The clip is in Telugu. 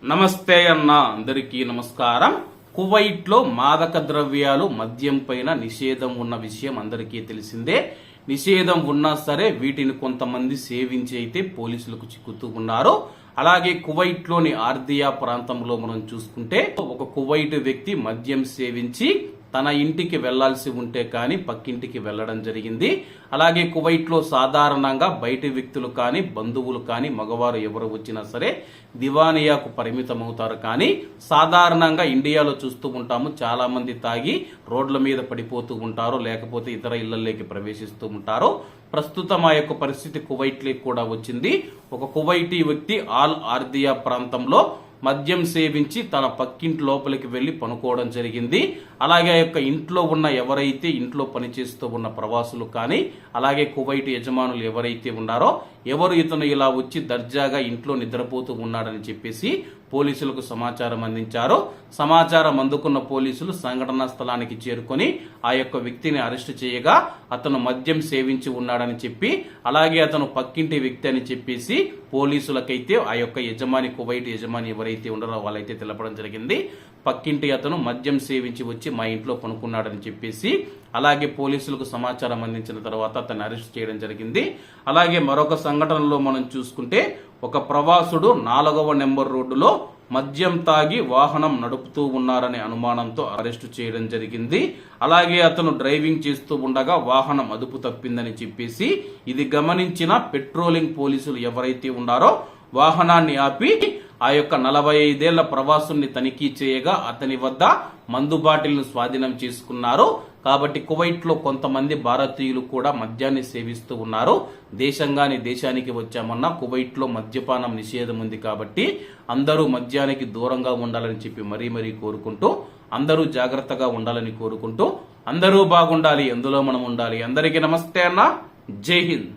నమస్తే అన్న, అందరికీ నమస్కారం. కువైట్ లో మాదక ద్రవ్యాలు మద్యం పైన నిషేధం ఉన్న విషయం అందరికీ తెలిసిందే. నిషేధం ఉన్నా సరే వీటిని కొంతమంది సేవించి అయితే పోలీసులకు చిక్కుతూ ఉన్నారు. అలాగే కువైట్ లోని ఆర్దియా ప్రాంతంలో మనం చూసుకుంటే ఒక కువైట్ వ్యక్తి మద్యం సేవించి తన ఇంటికి వెళ్లాల్సి ఉంటే కానీ పక్కింటికి వెళ్లడం జరిగింది. అలాగే కువైట్ లో సాధారణంగా బయటి వ్యక్తులు కానీ బంధువులు కానీ మగవారు ఎవరు వచ్చినా సరే దివానియాకు పరిమితం అవుతారు. కానీ సాధారణంగా ఇండియాలో చూస్తూ ఉంటాము, చాలా మంది తాగి రోడ్ల మీద పడిపోతూ ఉంటారు, లేకపోతే ఇతర ఇళ్లలోకి ప్రవేశిస్తూ ఉంటారు. ప్రస్తుతం ఆ యొక్క పరిస్థితి కువైట్ లో కూడా వచ్చింది. ఒక కువైటీ వ్యక్తి ఆల్ ఆర్దియా ప్రాంతంలో మద్యం సేవించి తన పక్కింటి లోపలికి వెళ్లి పనుకోవడం జరిగింది. అలాగే ఆ యొక్క ఇంట్లో ఉన్న ఎవరైతే ఇంట్లో పనిచేస్తూ ఉన్న ప్రవాసులు కానీ అలాగే కువైట్ యజమానులు ఎవరైతే ఉన్నారో ఎవరు ఇతను ఇలా వచ్చి దర్జాగా ఇంట్లో నిద్రపోతూ ఉన్నాడని చెప్పేసి పోలీసులకు సమాచారం అందించారు. సమాచారం అందుకున్న పోలీసులు సంఘటనా స్థలానికి చేరుకొని ఆ యొక్క వ్యక్తిని అరెస్టు చేయగా అతను మద్యం సేవించి ఉన్నాడని చెప్పి అలాగే అతను పక్కింటి వ్యక్తి అని చెప్పేసి పోలీసులకైతే ఆ యొక్క యజమాని కువైట్ యజమాని ఎవరైతే ఉన్నారో వాళ్ళైతే తెలపడం జరిగింది. పక్కింటి అతను మద్యం సేవించి వచ్చి మా ఇంట్లో పనుకున్నాడని చెప్పేసి అలాగే పోలీసులకు సమాచారం అందించిన తర్వాత అతన్ని అరెస్ట్ చేయడం జరిగింది. అలాగే మరొక సంఘటనలో మనం చూసుకుంటే ఒక ప్రవాసుడు 4వ నెంబర్ రోడ్డులో మద్యం తాగి వాహనం నడుపుతూ ఉన్నారనే అనుమానంతో అరెస్టు చేయడం జరిగింది. అలాగే అతను డ్రైవింగ్ చేస్తూ ఉండగా వాహనం అదుపు తప్పిందని చెప్పేసి ఇది గమనించిన పెట్రోలింగ్ పోలీసులు ఎవరైతే ఉన్నారో వాహనాన్ని ఆపి ఆ యొక్క 45 ఏళ్ల ప్రవాసుని తనిఖీ చేయగా అతని వద్ద మందు బాటిల్ను స్వాధీనం చేసుకున్నారు. కాబట్టి కువైట్ లో కొంతమంది భారతీయులు కూడా మద్యాన్ని సేవిస్తూ ఉన్నారు. దేశంగాని దేశానికి వచ్చామన్నా కువైట్ లో మద్యపానం నిషేధం ఉంది. కాబట్టి అందరూ మద్యానికి దూరంగా ఉండాలని చెప్పి మరీ కోరుకుంటూ అందరూ జాగ్రత్తగా ఉండాలని కోరుకుంటూ అందరూ బాగుండాలి, అందులో మనం ఉండాలి. అందరికీ నమస్తే అన్న, జై హింద్.